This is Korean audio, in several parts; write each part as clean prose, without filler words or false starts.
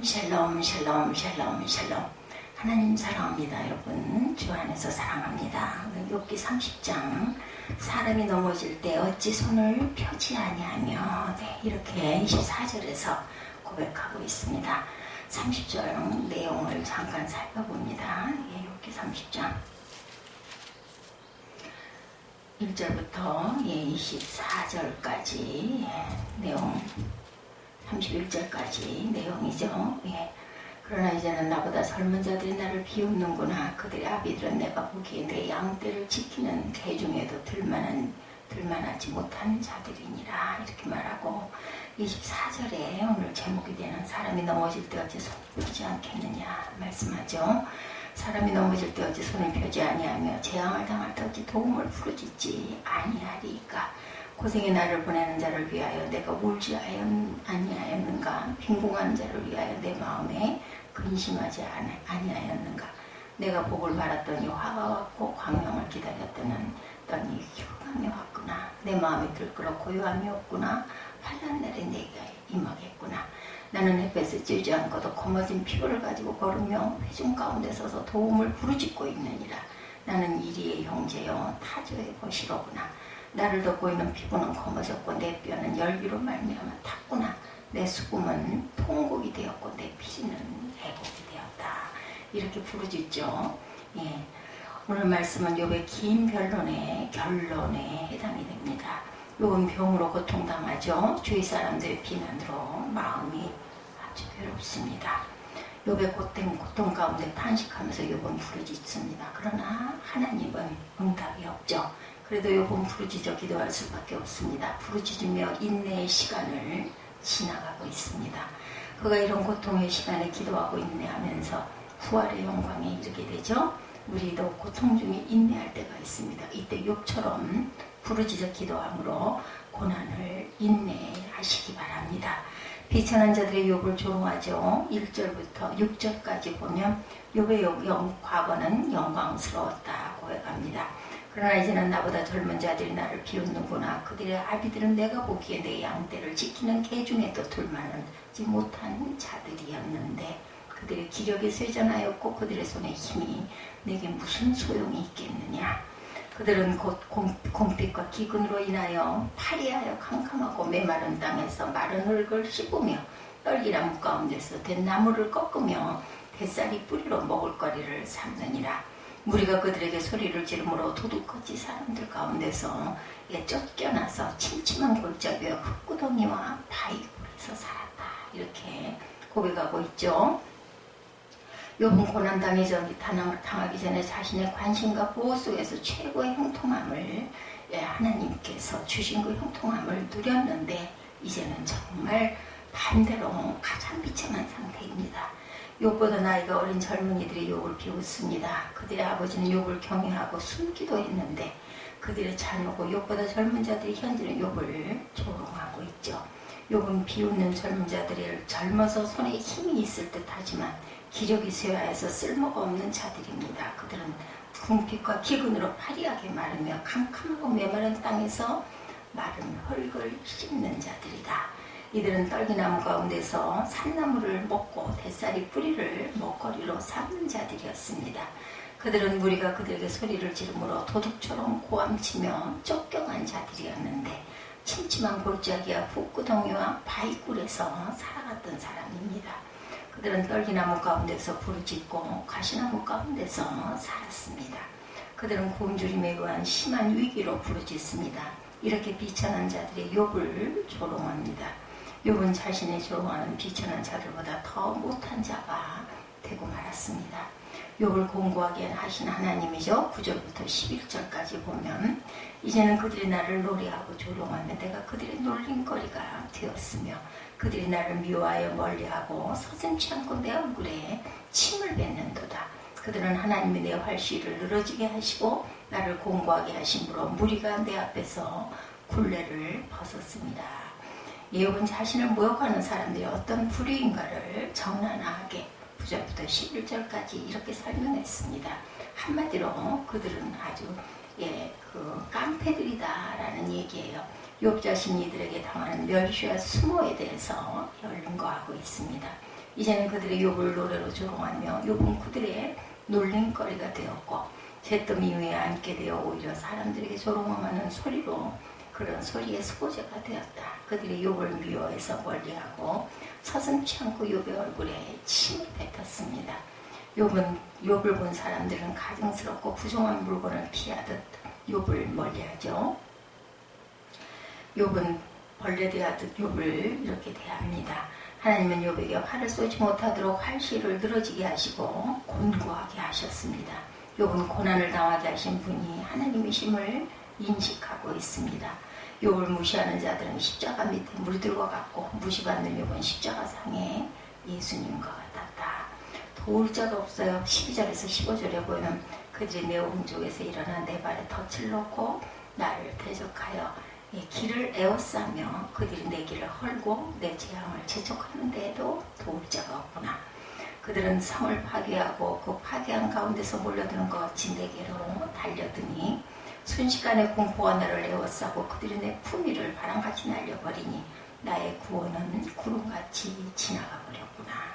샬롬 샬롬 샬롬 샬롬. 하나님 사랑합니다. 여러분 주 안에서 사랑합니다. 욥기 30장 사람이 넘어질 때 어찌 손을 펴지 아니하며 이렇게 24절에서 고백하고 있습니다. 30절 내용을 잠깐 살펴봅니다. 욥기 30장 1절부터 24절까지 내용 31절까지 내용이죠. 그러나 이제는 나보다 젊은 자들이 나를 비웃는구나. 그들의 아비들은 내가 보기에 내 양떼를 지키는 개 중에도 들만하지 못한 자들이니라. 이렇게 말하고 24절에 오늘 제목이 되는 사람이 넘어질 때 어찌 손을 펴지 않겠느냐 말씀하죠. 사람이 넘어질 때 어찌 손을 펴지 아니하며 재앙을 당할 때 어찌 도움을 부르짖지 아니하리까. 고생의 나를 보내는 자를 위하여 내가 울지 아니하였는가. 빈궁한 자를 위하여 내 마음에 근심하지 아니하였는가. 내가 복을 바랐더니 화가 왔고 광명을 기다렸더니 휴감이 왔구나. 내 마음이 들끓어 고요함이 없구나. 환난 날에 내게 임하겠구나. 나는 햇볕에 찌지 않고도 검어진 피부를 가지고 걸으며 회중 가운데 서서 도움을 부르짖고 있느니라. 나는 이리의 형제여 타조의 것이로구나. 나를 덮고 있는 피부는 검어졌고 내 뼈는 열기로 말미암아 탔구나. 내 수금은 통곡이 되었고 내 피는 애곡이 되었다. 이렇게 부르짖죠. 오늘 말씀은 욥의 긴 결론에 해당이 됩니다. 욥은 병으로 고통당하죠. 주위 사람들의 비난으로 마음이 아주 괴롭습니다. 욥의 고통 가운데 탄식하면서 욥은 부르짖습니다. 그러나 하나님은 응답이 없죠. 그래도 욥은 부르짖어 기도할 수밖에 없습니다. 부르짖으며 인내의 시간을 지나가고 있습니다. 그가 이런 고통의 시간에 기도하고 인내하면서 부활의 영광에 이르게 되죠. 우리도 고통 중에 인내할 때가 있습니다. 이때 욥처럼 부르짖어 기도함으로 고난을 인내하시기 바랍니다. 비천한 자들의 욥을 조롱하죠. 1절부터 6절까지 보면 욥의 과거는 영광스러웠다 고백합니다. 그러나 이제는 나보다 젊은 자들이 나를 비웃는구나. 그들의 아비들은 내가 보기에 내 양떼를 지키는 개 중에도 둘만하지 못한 자들이었는데 그들의 기력이 쇠전하였고 그들의 손에 힘이 내게 무슨 소용이 있겠느냐. 그들은 곧 공핍과 기근으로 인하여 파리하여 캄캄하고 메마른 땅에서 마른 흙을 씹으며 떨기나무 가운데서 뱃나무를 꺾으며 뱃살이 뿌리로 먹을거리를 삼느니라. 무리가 그들에게 소리를 지르므로 도둑거지 사람들 가운데서 쫓겨나서 침침한 골짜기와 흙구덩이와 바위굴에서 살았다. 이렇게 고백하고 있죠. 욥은 고난당하기 전에 자신의 관심과 보호 속에서 최고의 형통함을 하나님께서 주신 그 형통함을 누렸는데 이제는 정말 반대로 가장 비참한 상태입니다. 욥보다 나이가 어린 젊은이들이 욥을 비웃습니다. 그들의 아버지는 욥을 경외하고 숨기도 했는데 그들의 자녀고 욥보다 젊은 자들이 현재는 욥을 조롱하고 있죠. 욥은 비웃는 젊은 자들이 젊어서 손에 힘이 있을 듯 하지만 기력이 쇠하여서 쓸모가 없는 자들입니다. 그들은 궁핍과 기근으로 파리하게 마르며 캄캄하고 메마른 땅에서 마른 흙을 씹는 자들이다. 이들은 떨기나무 가운데서 산나무를 먹고 뱃살이 뿌리를 먹거리로 삼는 자들이었습니다. 그들은 무리가 그들에게 소리를 지르므로 도둑처럼 고함치며 쫓겨간 자들이었는데 침침한 골짜기와 흙구덩이와 바위굴에서 살아갔던 사람입니다. 그들은 떨기나무 가운데서 부르짖고 가시나무 가운데서 살았습니다. 그들은 굶주림에 의한 심한 위기로 부르짖습니다. 이렇게 비천한 자들의 욥을 조롱합니다. 욥은 자신의 조롱하는 비천한 자들보다 더 못한 자가 되고 말았습니다. 욥을 공고하게 하신 하나님이죠. 9절부터 11절까지 보면 이제는 그들이 나를 노래하고 조롱하며 내가 그들의 놀림거리가 되었으며 그들이 나를 미워하여 멀리하고 서슴지 않고 내 얼굴에 침을 뱉는도다. 그들은 하나님이 내 활시위를 늘어지게 하시고 나를 공고하게 하심으로 무리가 내 앞에서 굴레를 벗었습니다. 욥은 자신을 모욕하는 사람들이 어떤 불의인가를 적나라하게 9절부터 11절까지 이렇게 설명했습니다. 한마디로 그들은 아주 깡패들이다라는 얘기예요. 욥 자신이 이들에게 당하는 멸시와 수모에 대해서 연거하고 있습니다. 이제는 그들의 욥을 노래로 조롱하며 욥은 그들의 놀림거리가 되었고 잿더미 위에 앉게 되어 오히려 사람들에게 조롱하는 소리로 그런 소리의 수고자가 되었다. 그들이 욥을 미워해서 멀리하고 서슴지 않고 욥의 얼굴에 침을 뱉었습니다. 욥을 본 사람들은 가증스럽고 부정한 물건을 피하듯 욥을 멀리하죠. 욥은 벌레 대하듯 욥을 이렇게 대합니다. 하나님은 욥에게 화를 쏘지 못하도록 활시를 늘어지게 하시고 곤고하게 하셨습니다. 욥은 고난을 당하게 하신 분이 하나님이심을 인식하고 있습니다. 욥을 무시하는 자들은 십자가 밑에 물들과 같고 무시받는 욥은 십자가상에 예수님과 같았다. 도울 자가 없어요. 12절에서 15절에 보면 그들이 내 오른쪽에서 일어나 내 발에 덫을 놓고 나를 대적하여 길을 에워싸며 그들이 내 길을 헐고 내 재앙을 재촉하는 데에도 도울 자가 없구나. 그들은 성을 파괴하고 그 파괴한 가운데서 몰려드는 것 같이 내게로 달려드니 순식간에 공포가 나를 에워싸고 그들이 내 품위를 바람같이 날려버리니 나의 구원은 구름같이 지나가 버렸구나.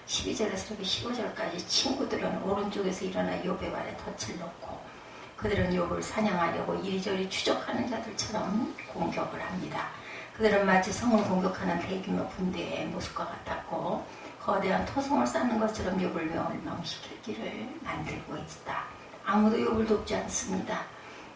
12절에서 15절까지 친구들은 오른쪽에서 일어나 욥의 발에 덫을 놓고 그들은 욥을 사냥하려고 이리저리 추적하는 자들처럼 공격을 합니다. 그들은 마치 성을 공격하는 대규모 군대의 모습과 같았고 거대한 토성을 쌓는 것처럼 욥을 멸망시킬 길을 만들고 있다. 아무도 욥을 돕지 않습니다.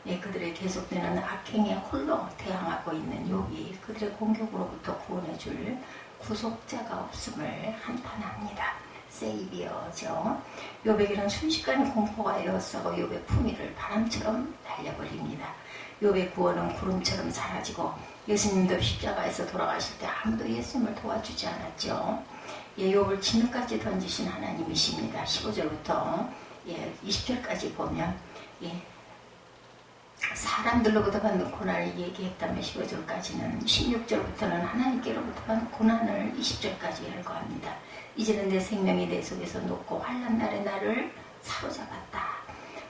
그들의 계속되는 악행에 홀로 대항하고 있는 욥이 그들의 공격으로부터 구원해줄 구속자가 없음을 한탄합니다. 세이비어죠. 욥에게는 순식간에 공포가 에워싸고 욥의 품위를 바람처럼 날려버립니다. 욥의 구원은 구름처럼 사라지고 예수님도 십자가에서 돌아가실 때 아무도 예수님을 도와주지 않았죠. 욥을 진흙까지 던지신 하나님이십니다. 15절부터 20절까지 보면 사람들로부터 받는 고난을 얘기했다면 15절까지는 16절부터는 하나님께로부터 받는 고난을 20절까지 열거합니다. 이제는 내 생명이 내 속에서 녹고 환난 날에 나를 사로잡았다.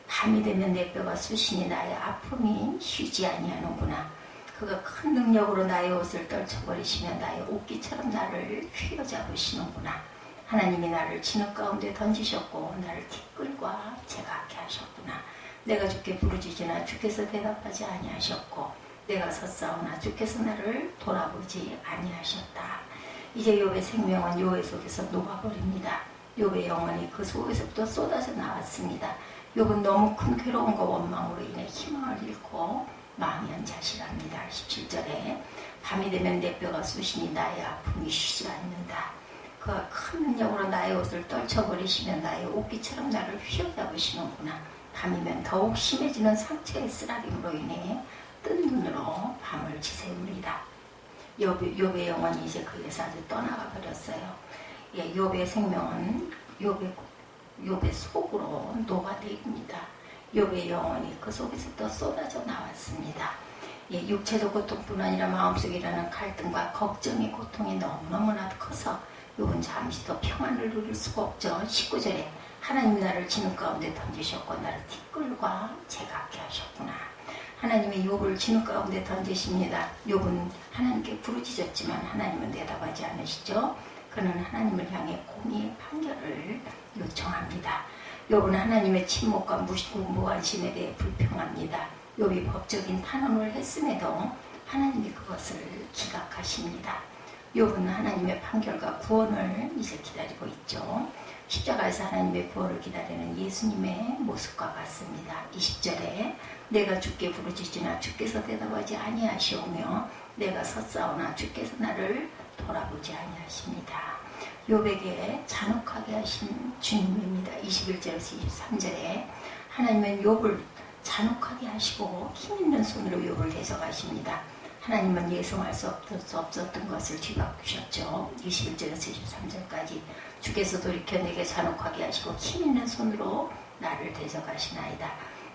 밤이 되면 내 뼈가 쑤시니 나의 아픔이 쉬지 아니하는구나. 그가 큰 능력으로 나의 옷을 떨쳐버리시며 나의 옷깃처럼 나를 휘어잡으시는구나. 하나님이 나를 진흙 가운데 던지셨고 나를 티끌과 재갑게 하셨구나. 내가 주께 부르짖으나 주께서 대답하지 아니하셨고 내가 섰사오나 주께서 나를 돌아보지 아니하셨다. 이제 욥의 생명은 요해 속에서 녹아버립니다. 욥의 영혼이 그 속에서부터 쏟아져 나왔습니다. 욥은 너무 큰 괴로움과 원망으로 인해 희망을 잃고 마음이 한자실합니다. 17절에 밤이 되면 내 뼈가 쑤시니 나의 아픔이 쉬지 않는다. 그가 큰 능력으로 나의 옷을 떨쳐버리시며 나의 옷깃처럼 나를 휘어잡으시는구나. 밤이면 더욱 심해지는 상처의 쓰라림으로 인해 뜬 눈으로 밤을 지새웁니다. 욥의 영혼이 이제 그에서 아주 떠나가 버렸어요. 욥의 생명은 욥의 속으로 녹아내립니다. 욥의 영혼이 그 속에서 또 쏟아져 나왔습니다. 육체적 고통뿐 아니라 마음속에 일어나는 갈등과 걱정의 고통이 너무너무나 커서 욥은 잠시 더 평안을 누릴 수가 없죠. 19절에 하나님이 나를 진흙 가운데 던지셨고 나를 티끌과 재갑게 하셨구나. 하나님이 욥을 진흙 가운데 던지십니다. 욥은 하나님께 부르짖었지만 하나님은 대답하지 않으시죠. 그는 하나님을 향해 공의의 판결을 요청합니다. 욥은 하나님의 침묵과 무관심에 대해 불평합니다. 욥이 법적인 탄원을 했음에도 하나님이 그것을 기각하십니다. 욥은 하나님의 판결과 구원을 이제 기다리고 있죠. 십자가에서 하나님의 구원을 기다리는 예수님의 모습과 같습니다. 20절에 내가 주께 부르짖으나 주께서 대답하지 아니하시오며 내가 섰사오나 주께서 나를 돌아보지 아니하십니다. 욥에게 잔혹하게 하신 주님입니다. 21절에서 23절에 하나님은 욥을 잔혹하게 하시고 힘있는 손으로 욥을 대적하십니다. 하나님은 예상할 수 없었던 것을 뒤바꾸셨죠. 21절에서 23절까지 주께서 돌이켜 내게 잔혹하게 하시고 힘있는 손으로 나를 대적하시나이다.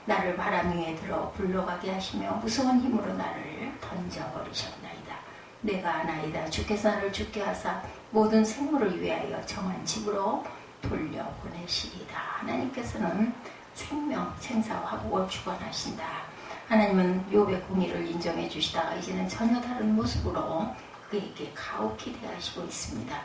나를 바람 위에 들어 굴러가게 하시며 무서운 힘으로 나를 던져버리셨나이다. 내가 아나이다. 주께서 나를 죽게 하사 모든 생물을 위하여 정한 집으로 돌려보내시리다. 하나님께서는 생명, 생사, 화복을 주관하신다. 하나님은 욥의 공의를 인정해 주시다가 이제는 전혀 다른 모습으로 그에게 가혹히 대하시고 있습니다.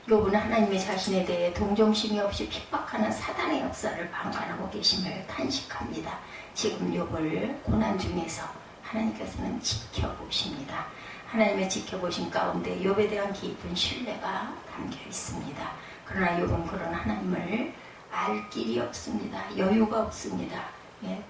욥은 하나님의 자신에 대해 동정심이 없이 핍박하는 사단의 역사를 방관하고 계심을 탄식합니다. 지금 욥을 고난 중에서 하나님께서는 지켜보십니다. 하나님의 지켜보신 가운데 욥에 대한 깊은 신뢰가 담겨 있습니다. 그러나 욥은 그런 하나님을 알 길이 없습니다. 여유가 없습니다.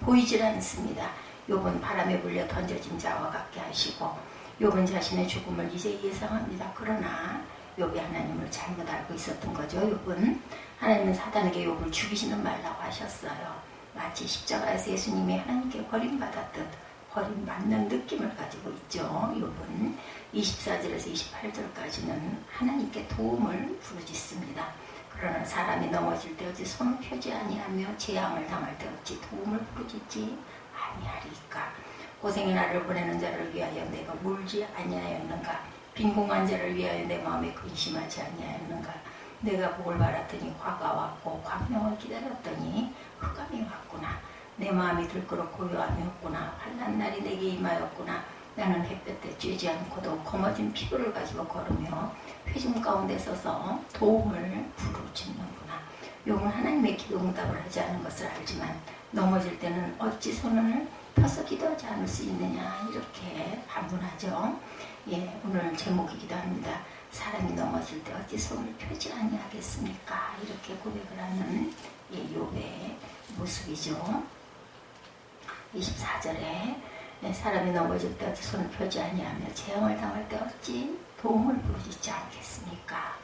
보이질 않습니다. 욥은 바람에 불려 던져진 자와 같게 하시고 욥은 자신의 죽음을 이제 예상합니다. 그러나 욥이 하나님을 잘못 알고 있었던 거죠. 욥은 하나님은 사단에게 욥을 죽이지는 말라고 하셨어요. 마치 십자가에서 예수님이 하나님께 버림받았듯 버림받는 느낌을 가지고 있죠. 욥은 24절에서 28절까지는 하나님께 도움을 부르짖습니다. 그러나 사람이 넘어질 때 어찌 손을 펴지 아니하며 재앙을 당할 때 어찌 도움을 부르짖지 아니하리까. 고생의 날을 보내는 자를 위하여 내가 물지 아니하였는가. 빈궁한 자를 위하여 내 마음에 근심하지 아니하였는가. 내가 복을 바랐더니 화가 왔고 광명을 기다렸더니 흑암이 왔구나. 내 마음이 들끓어 고요함이었구나. 환난 날이 내게 임하였구나. 나는 햇볕에 쬐지 않고도 검어진 피부를 가지고 걸으며 회중 가운데 서서 도움을 부르짖는구나. 욥은 하나님의 기도 응답을 하지 않은 것을 알지만 넘어질 때는 어찌 손을 펴서 기도하지 않을 수 있느냐 이렇게 반문하죠. 오늘 제목이기도 합니다. 사람이 넘어질 때 어찌 손을 펴지 아니하겠습니까? 이렇게 고백을 하는 욥의 모습이죠. 24절에 사람이 넘어질 때 어찌 손을 펴지 아니하며 재앙을 당할 때 어찌 도움을 부르짖지 않겠습니까?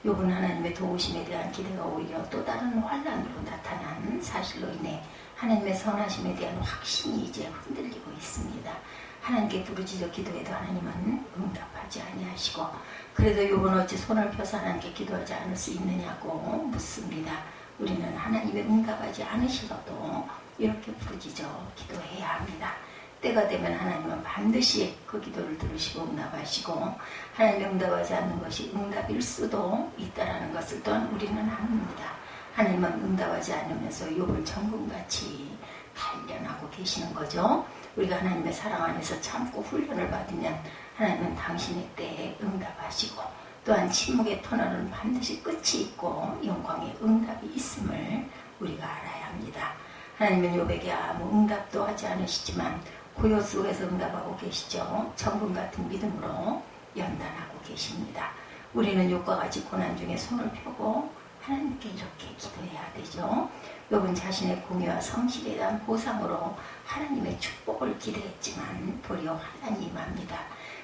욥은 하나님의 도우심에 대한 기대가 오히려 또 다른 환난으로 나타난 사실로 인해 하나님의 선하심에 대한 확신이 이제 흔들리고 있습니다. 하나님께 부르짖어 기도해도 하나님은 응답하지 아니하시고 그래도 욥은 어찌 손을 펴서 하나님께 기도하지 않을 수 있느냐고 묻습니다. 우리는 하나님의 응답하지 않으시고도 이렇게 부르짖어 기도해야 합니다. 때가 되면 하나님은 반드시 그 기도를 들으시고 응답하시고 하나님의 응답하지 않는 것이 응답일 수도 있다는 것을 또한 우리는 압니다. 하나님은 응답하지 않으면서 욥을 정금같이 단련하고 계시는 거죠. 우리가 하나님의 사랑 안에서 참고 훈련을 받으면 하나님은 당신의 때에 응답하시고 또한 침묵의 터널은 반드시 끝이 있고 영광의 응답이 있음을 우리가 알아야 합니다. 하나님은 욥에게 아무 응답도 하지 않으시지만 고요 속에서 응답하고 계시죠. 정금 같은 믿음으로 연단하고 계십니다. 우리는 욥과 같이 고난 중에 손을 펴고 하나님께 이렇게 기도해야 되죠. 욥은 자신의 공의와 성실에 대한 보상으로 하나님의 축복을 기대했지만 도리어 환난이 임합니다.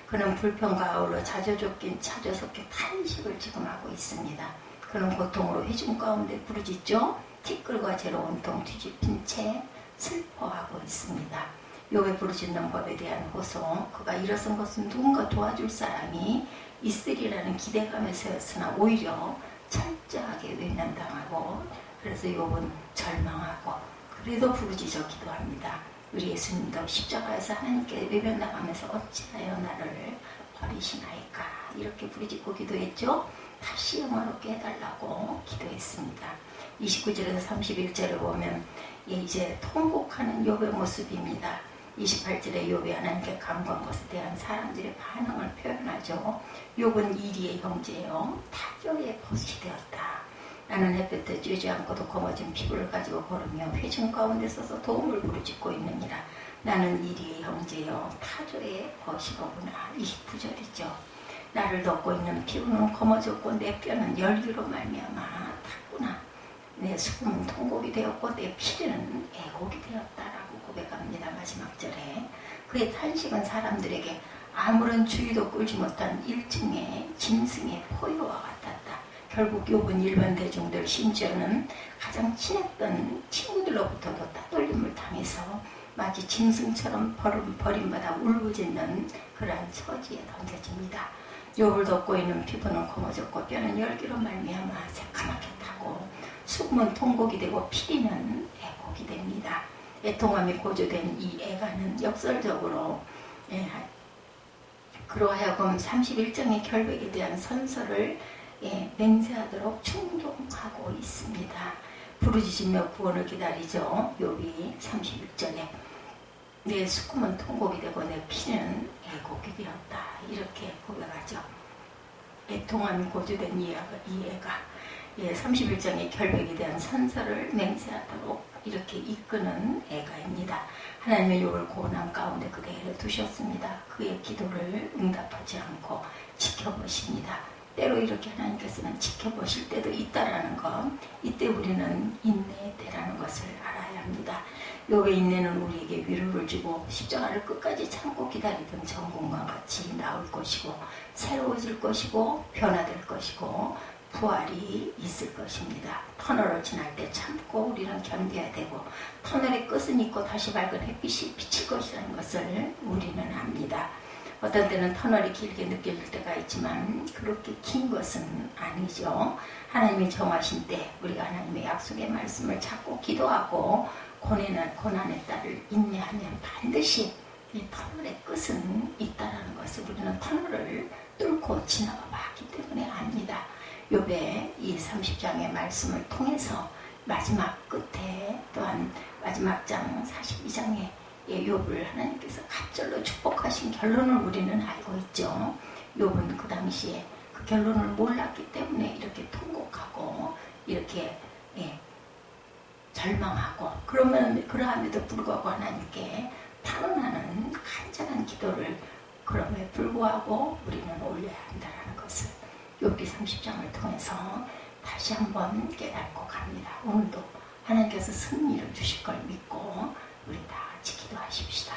그는 불평과 아울러 자저적긴 차저석게 탄식을 지금 하고 있습니다. 그는 고통으로 회중 가운데 부르짖죠. 티끌과 재로 온통 뒤집힌 채 슬퍼하고 있습니다. 욥의 부르짖는 법에 대한 호소, 그가 일어선 것은 누군가 도와줄 사람이 있으리라는 기대감에서였으나 오히려 철저하게 외면당하고 그래서 욥은 절망하고 그래도 부르짖어 기도합니다. 우리 예수님도 십자가에서 하나님께 외면당하면서 어찌하여 나를 버리시나이까 이렇게 부르짖고 기도했죠. 다시 영화롭게 해달라고 기도했습니다. 29절에서 31절을 보면 이제 통곡하는 욥의 모습입니다. 28절에 욥이 하나님께 간구한 것에 대한 사람들의 반응을 표현하죠. 욥은 이리의 형제요 타조의 벗이 되었다. 나는 햇볕에 쬐지 않고도 검어진 피부를 가지고 걸으며 회중 가운데 서서 도움을 부르짖고 있느니라. 나는 이리의 형제요 타조의 벗이로구나. 29절이죠. 나를 덮고 있는 피부는 검어졌고 내 뼈는 열기로 말미암아 탔구나. 내 수금은 통곡이 되었고 내 피는 애곡이 되었다라고 고백합니다. 마지막 절에 그의 탄식은 사람들에게 아무런 주의도 끌지 못한 일종의 짐승의 포효와 같았다. 결국 욥은 일반 대중들 심지어는 가장 친했던 친구들로부터도 따돌림을 당해서 마치 짐승처럼 버림받아 울부짖는 그러한 처지에 던져집니다. 욥을 덮고 있는 피부는 검어졌고 뼈는 열기로 말미암아 새카맣게 타고 수금은 통곡이 되고 피리는 애곡이 됩니다. 애통함이 고조된 이 애가는 역설적으로 그러하여금 31장의 결백에 대한 선서를 맹세하도록 충동하고 있습니다. 부르짖으며 구원을 기다리죠. 욥이 31절에 내 수금은 통곡이 되고 내 피는 애곡이 되었다. 이렇게 고백하죠. 애통한 고주된 이 애가 31장의 결백에 대한 선서를 맹세하도록 이렇게 이끄는 애가입니다. 하나님은 욥을 고난 가운데 그대로 두셨습니다. 그의 기도를 응답하지 않고 지켜보십니다. 때로 이렇게 하나님께서는 지켜보실 때도 있다라는 것, 이때 우리는 인내의 때라는 것을 알아야 합니다. 욥의 인내는 우리에게 위로를 주고 십자가를 끝까지 참고 기다리던 정금과 같이 나올 것이고 새로워질 것이고 변화될 것이고 부활이 있을 것입니다. 터널을 지날 때 참고 우리는 견뎌야 되고 터널의 끝은 있고 다시 밝은 햇빛이 비칠 것이라는 것을 우리는 압니다. 어떤 때는 터널이 길게 느껴질 때가 있지만 그렇게 긴 것은 아니죠. 하나님이 정하신 때 우리가 하나님의 약속의 말씀을 찾고 기도하고 고난의 딸을 인내하면 반드시 이 터널의 끝은 있다는 것을 우리는 터널을 뚫고 지나가 봤기 때문에 압니다. 욥의 이 30장의 말씀을 통해서 마지막 끝에 또한 마지막 장 42장에 욥을 하나님께서 갑절로 축복하신 결론을 우리는 알고 있죠. 욥은 그 당시에 그 결론을 몰랐기 때문에 이렇게 통곡하고 이렇게 절망하고 그러함에도 불구하고 하나님께 탄원하는 간절한 기도를 그럼에 불구하고 우리는 올려야 한다는 것을 욥기 30장을 통해서 다시 한번 깨닫고 갑니다. 오늘도 하나님께서 승리를 주실 걸 믿고 우리 다 같이 기도하십시다.